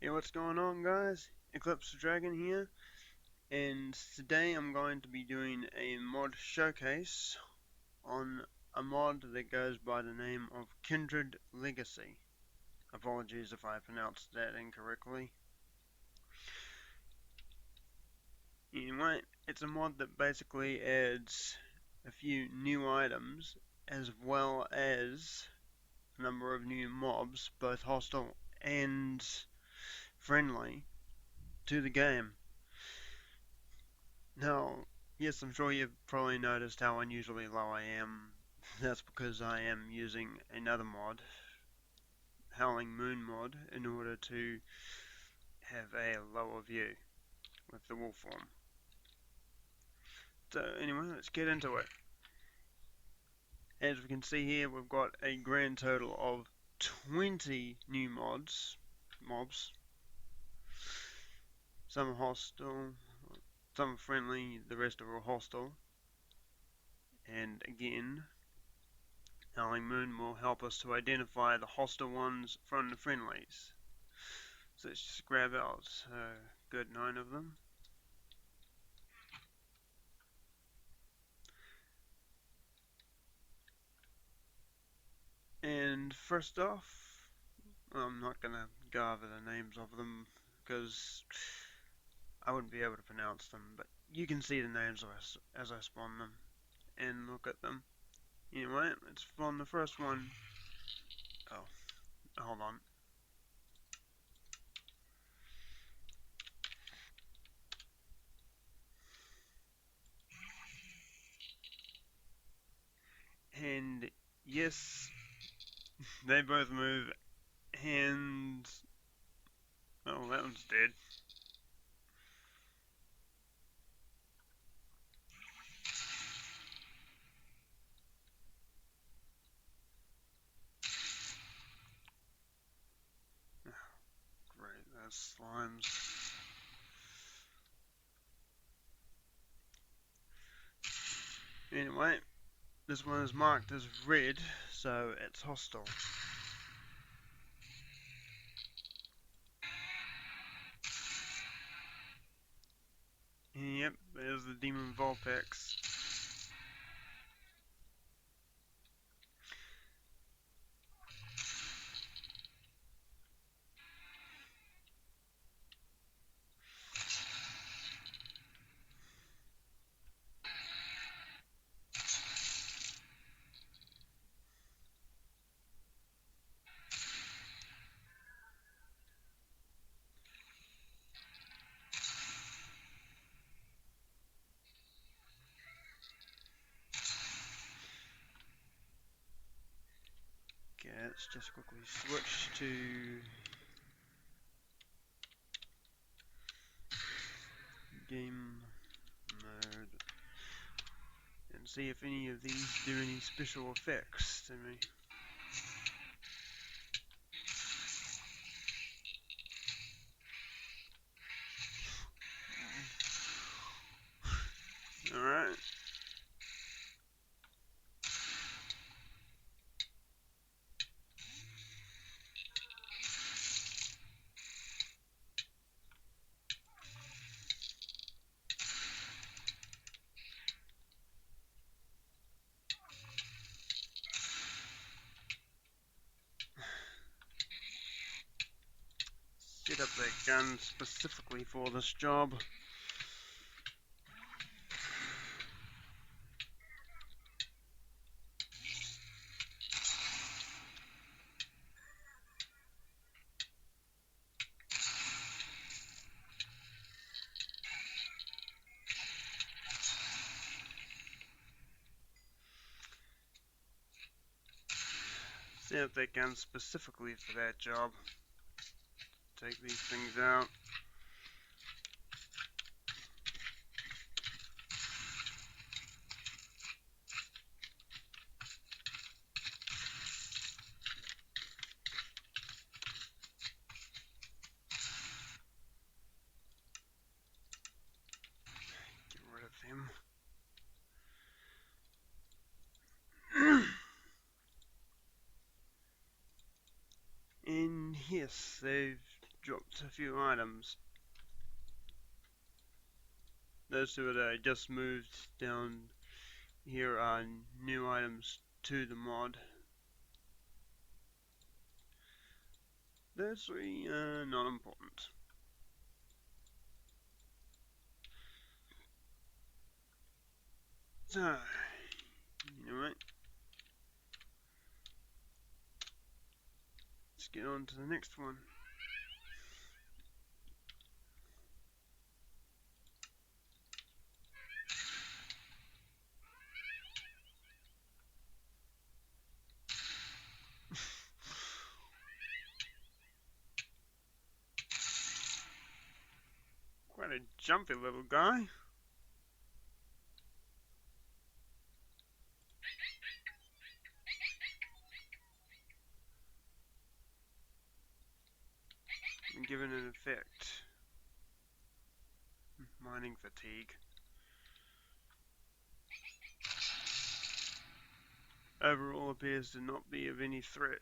Hey, what's going on, guys? Eclipse Dragon here, and today I'm going to be doing a mod showcase on a mod that goes by the name of Kindred Legacy. Apologies if I pronounced that incorrectly. Anyway, it's a mod that basically adds a few new items as well as a number of new mobs, both hostile and friendly, to the game. Now, yes, I'm sure you've probably noticed how unusually low I am. That's because I am using another mod, Howling Moon mod, in order to have a lower view with the wolf form. So anyway, let's get into it. As we can see here, we've got a grand total of 20 new mobs. Some are hostile, some are friendly, the rest are all hostile. And again, Howling Moon will help us to identify the hostile ones from the friendlies. So let's just grab out a good 9 of them. And first off, I'm not going to go over the names of them because I wouldn't be able to pronounce them, but you can see the names as I spawn them and look at them. Anyway, let's spawn the first one. Oh, hold on. And yes, they both move, and oh, that one's dead. Great, those slimes. Anyway, this one is marked as red, so it's hostile. Yep, there's the Demon Vulpix. Okay, let's just quickly switch to game mode and see if any of these do any special effects to me. Alright. Set up that gun specifically for this job. Set up that gun specifically for that job. Take these things out. Get rid of him. And yes, they've dropped a few items. Those two that I just moved down here are new items to the mod. Those three are not important. So, anyway, let's get on to the next one. Quite a jumpy little guy. And given an effect. Mining fatigue. Overall appears to not be of any threat.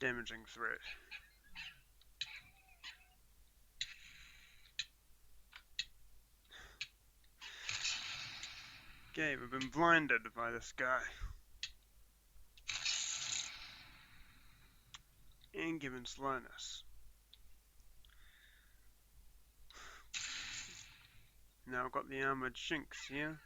Damaging threat. Okay, we've been blinded by this guy. And given slowness. Now I've got the armored shinks here.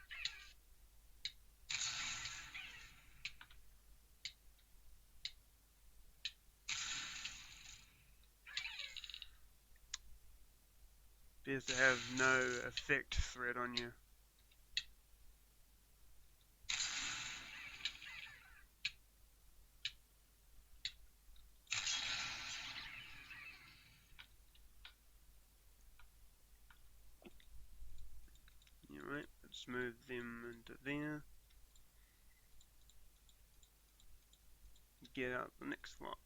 Appears to have no effect threat on you. Alright, let's move them into there. Get out the next lot.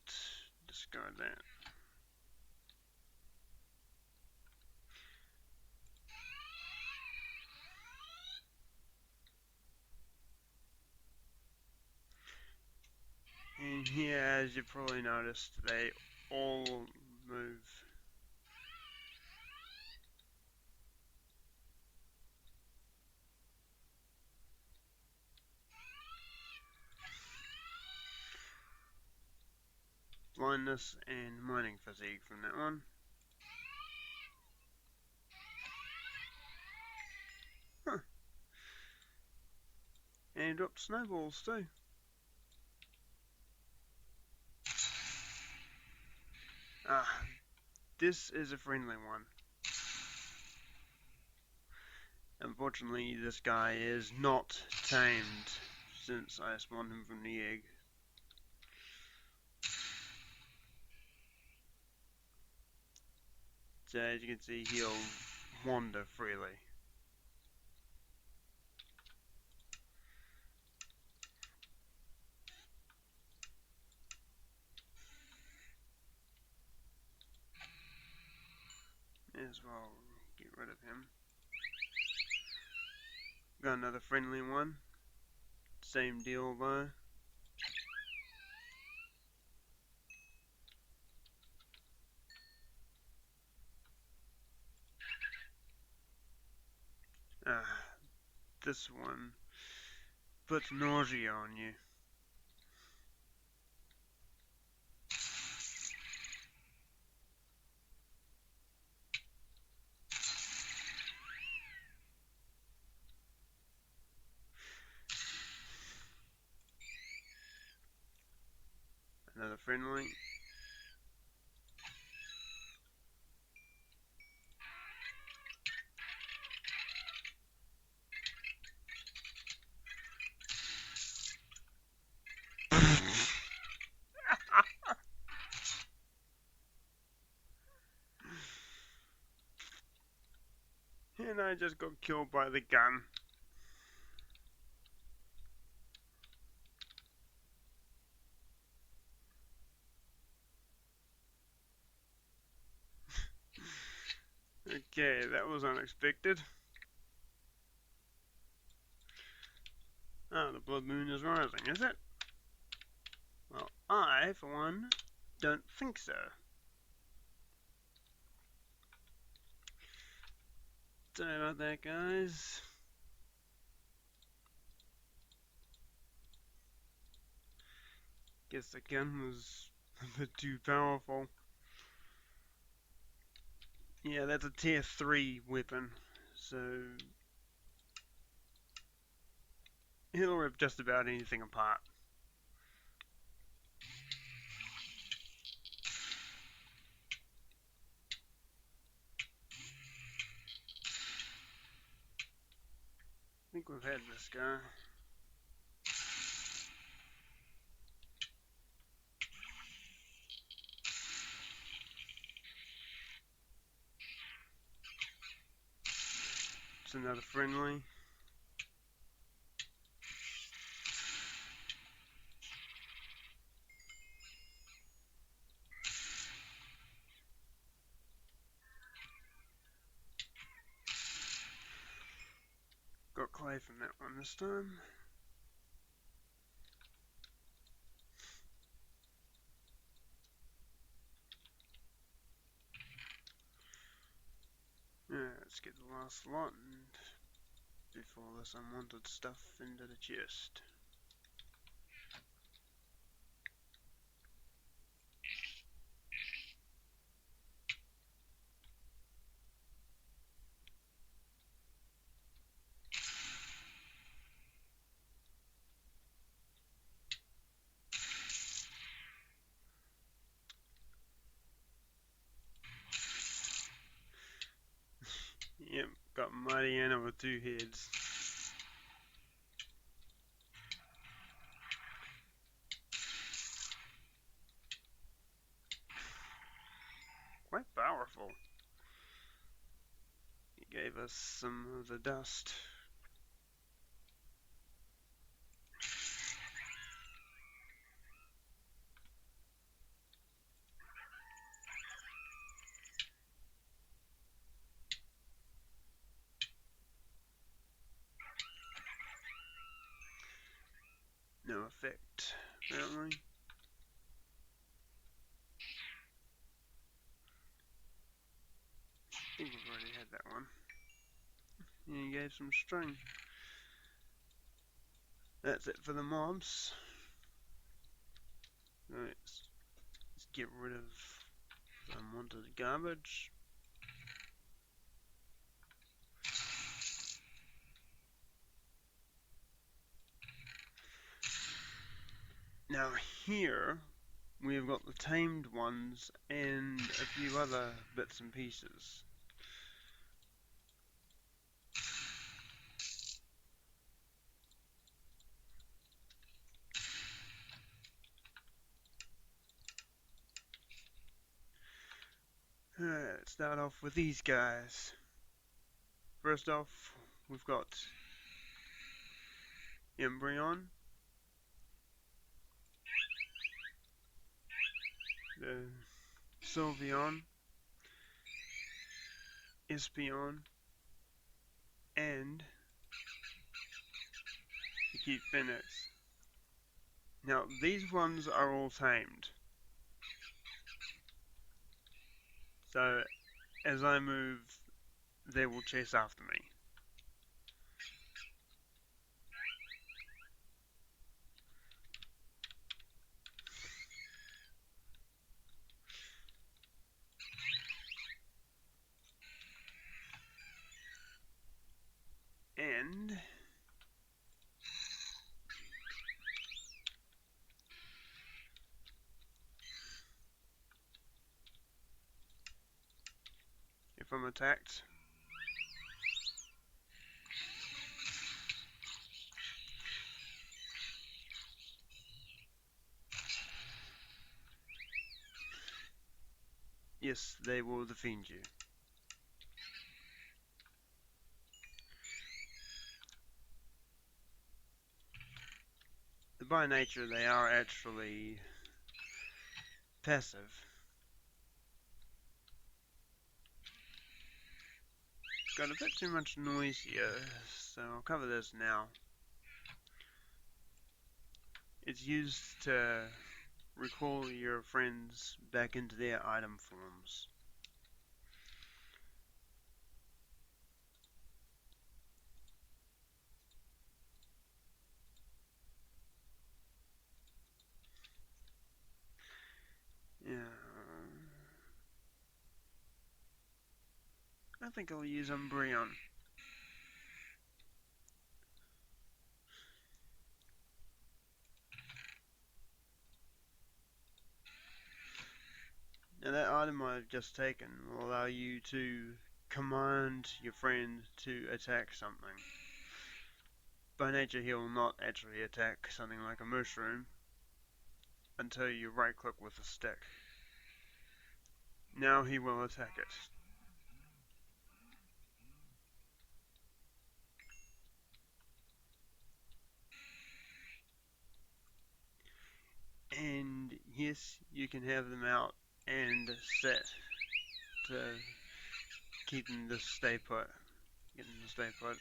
Discard that. And here, as you probably noticed, they all move. Blindness and mining fatigue from that one. Huh. And he dropped snowballs too. Ah, this is a friendly one. Unfortunately, this guy is not tamed since I spawned him from the egg. So as you can see, he'll wander freely. May as well get rid of him. Got another friendly one. Same deal though. Ah, this one puts nausea on you. Another friendly. And I just got killed by the gun. Okay, that was unexpected. Ah, the blood moon is rising, is it? Well, I, for one, don't think so. Sorry about that, guys. Guess the gun was a bit too powerful. Yeah, that's a tier 3 weapon, so it'll rip just about anything apart. I think we've had this guy. It's another friendly. Got clay from that one this time. Yeah, let's get the last lot and before this unwanted stuff into the chest. Yep, got Mighty Anna with 2 heads. Quite powerful. He gave us some of the dust. No effect, apparently. I think we've already had that one. And he gave some string. That's it for the mobs. Let's get rid of the unwanted garbage. Now here we've got the tamed ones and a few other bits and pieces. Alright, let's start off with these guys. First off, we've got Embryon, the Sylveon, Espeon, and the Keep Phoenix. Now, these ones are all tamed. So, as I move, they will chase after me. And if I'm attacked, yes, they will defend you. By nature, they are actually passive. got a bit too much noise here, so I'll cover this now. It's used to recall your friends back into their item forms. Yeah, I think I'll use Umbreon. Now that item I've just taken will allow you to command your friend to attack something. By nature he will not actually attack something like a mushroom until you right click with the stick. Now he will attack it. And yes, you can have them out and set to keep them to stay put. Get them to stay put.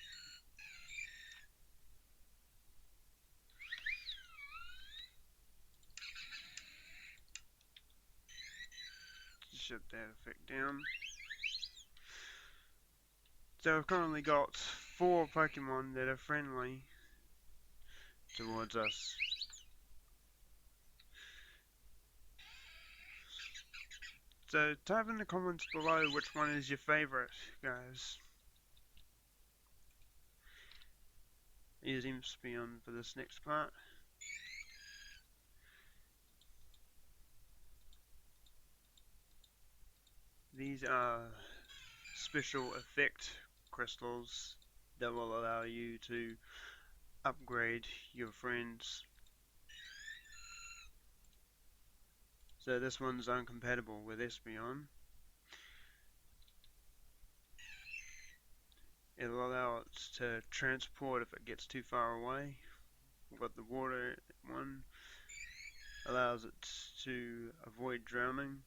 Shut that effect down. So I've currently got 4 Pokemon that are friendly towards us. So type in the comments below which one is your favorite, guys. Using Espion for this next part. These are special effect crystals that will allow you to upgrade your friends. So this one's incompatible with Espion. It'll allow it to transport if it gets too far away. But the water one allows it to avoid drowning.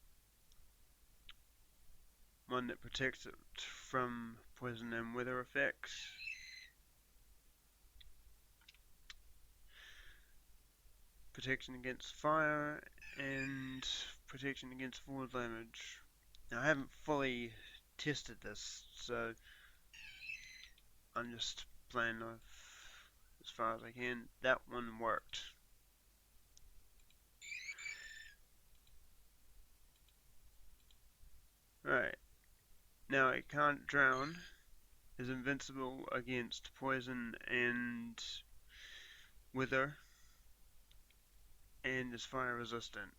One that protects it from poison and weather effects. Protection against fire and protection against fall damage. Now I haven't fully tested this, so I'm just playing off as far as I can. That one worked. Right, now it can't drown, is invincible against poison and wither, and is fire resistant.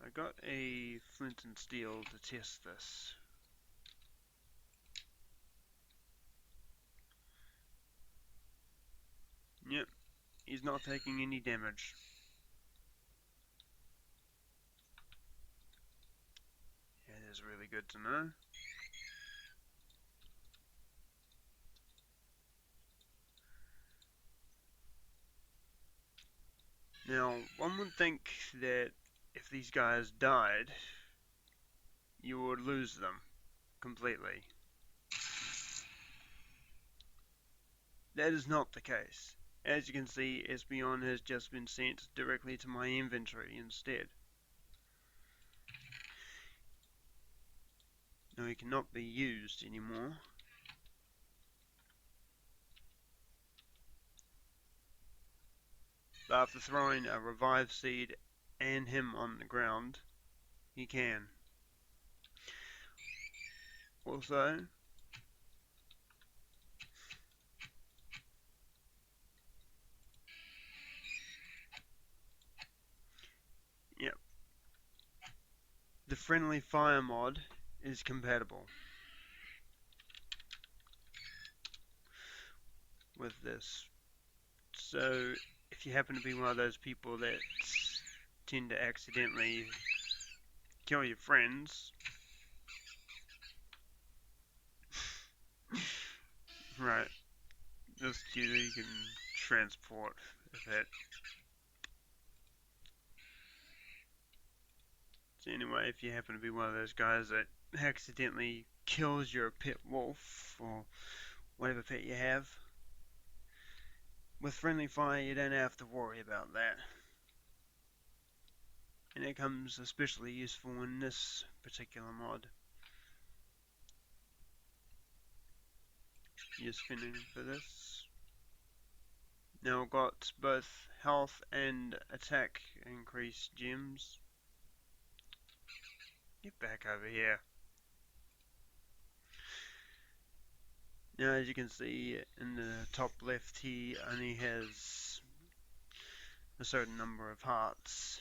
I got a flint and steel to test this. Yep, he's not taking any damage. It is really good to know. Now, one would think that if these guys died, you would lose them completely. That is not the case. As you can see, Espeon has just been sent directly to my inventory instead. Now he cannot be used anymore. But after throwing a revive seed and him on the ground, he can. Also, yep, the friendly fire mod is compatible with this. So if you happen to be one of those people that tend to accidentally kill your friends, right, this cutie can transport if it. So anyway, if you happen to be one of those guys that accidentally kills your pet wolf or whatever pet you have, with friendly fire you don't have to worry about that. And it comes especially useful in this particular mod. Use spinning for this. Now I've got both health and attack increased gems. Get back over here. Now as you can see in the top left, he only has a certain number of hearts.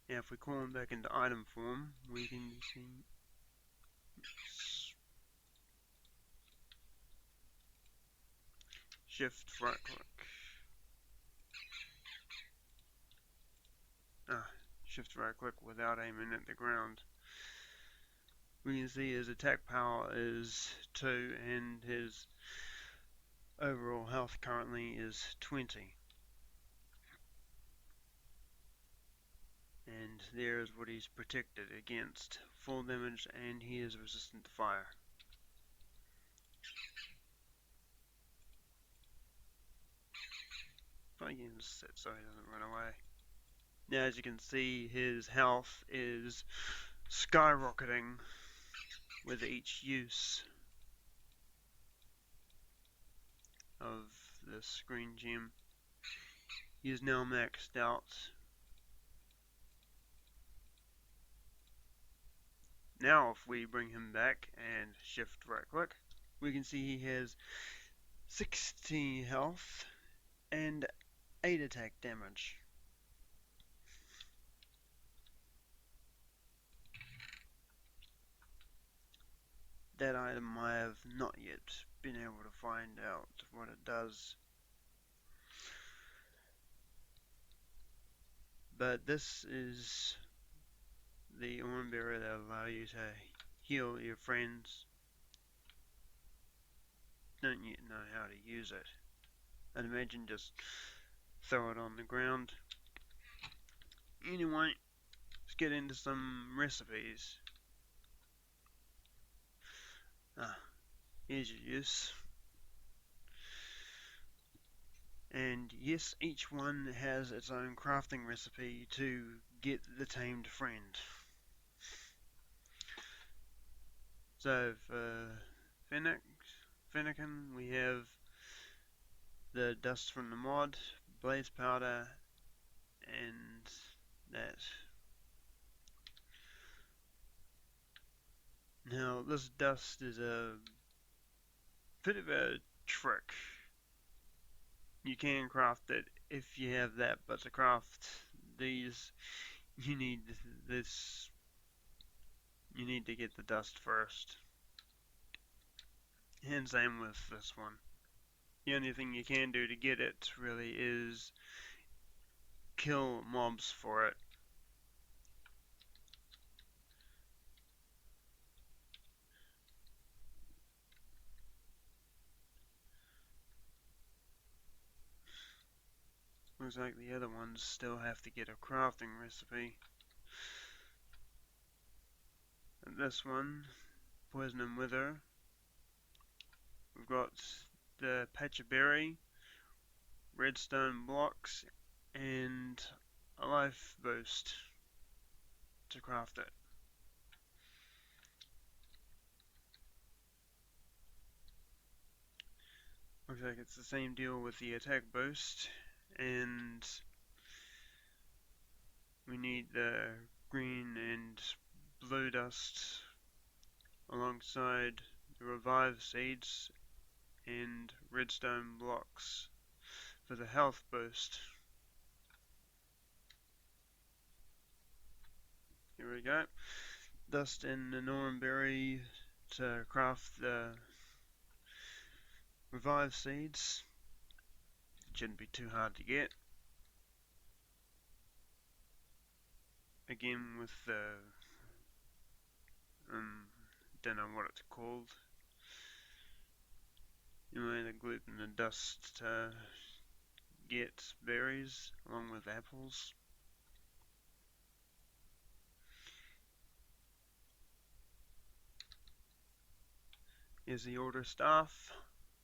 Now if we call him back into item form, we can see shift right click. Shift right click without aiming at the ground. We can see his attack power is 2 and his overall health currently is 20. And there's what he's protected against: full damage, and he is resistant to fire. If I can set so he doesn't run away. Now as you can see, his health is skyrocketing with each use of this green gem. He is now maxed out. Now if we bring him back and shift right click, we can see he has 60 health and 8 attack damage. That item I have not yet been able to find out what it does. But this is the orange berry that allow you to heal your friends. Don't yet know how to use it. I'd imagine just throw it on the ground. Anyway, let's get into some recipes. Here's your use. And yes, each one has its own crafting recipe to get the tamed friend. So for Fennekin, we have the dust from the mod, blaze powder, and that. Now this dust is a bit of a trick. You can craft it if you have that, but to craft these you need this, you need to get the dust first. And same with this one. The only thing you can do to get it really is kill mobs for it. Looks like the other ones still have to get a crafting recipe. And this one, Poison and Wither, we've got the patch of berry, redstone blocks, and a life boost to craft it. Looks like it's the same deal with the attack boost, and we need the green and blue dust alongside the revive seeds and redstone blocks for the health boost. Here we go. Dust and an orange berry to craft the revive seeds. Shouldn't be too hard to get. Again with the don't know what it's called. Anyway, the gluten and the dust to get berries along with apples. Here's the order staff,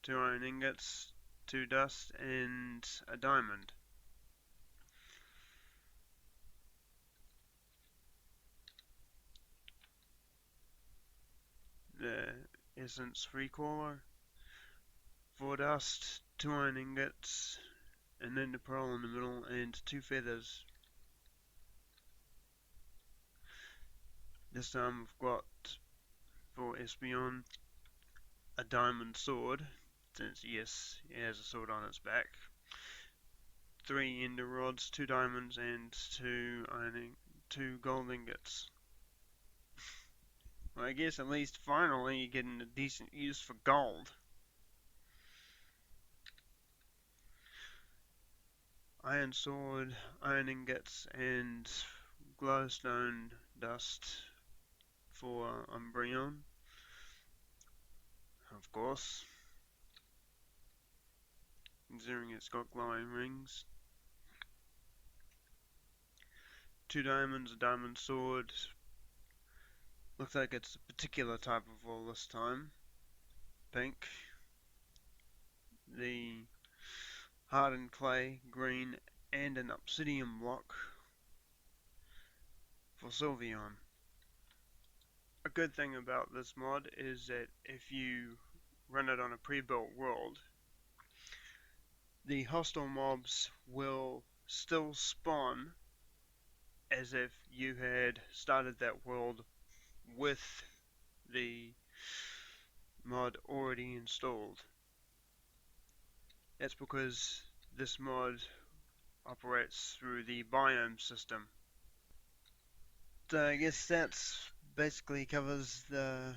2 iron ingots, 2 dust, and a diamond. The essence recoiler, 4 dust, 2 iron ingots, and then the pearl in the middle, and 2 feathers. This time we've got, for Espeon, a diamond sword, since yes, it has a sword on its back. 3 ender rods, 2 diamonds, and 2 gold ingots. Well, I guess at least finally you're getting a decent use for gold. Iron sword, iron ingots, and glowstone dust for Umbreon, of course, considering it's got glowing rings. 2 diamonds, a diamond sword. Looks like it's a particular type of wool this time. Pink. The hardened clay, green, and an obsidian block for Sylveon. A good thing about this mod is that if you run it on a pre-built world, the hostile mobs will still spawn as if you had started that world with the mod already installed. That's because this mod operates through the biome system. So I guess that's basically covers the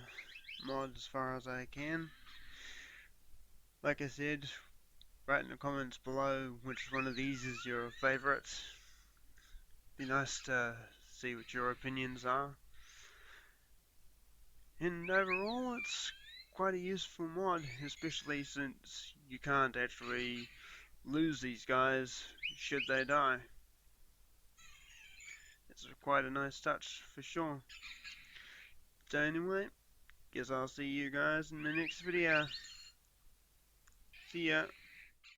mod as far as I can. Like I said, write in the comments below which one of these is your favourite. Be nice to see what your opinions are. And overall, it's quite a useful mod, especially since you can't actually lose these guys should they die. It's quite a nice touch for sure. So anyway, guess I'll see you guys in the next video. See ya.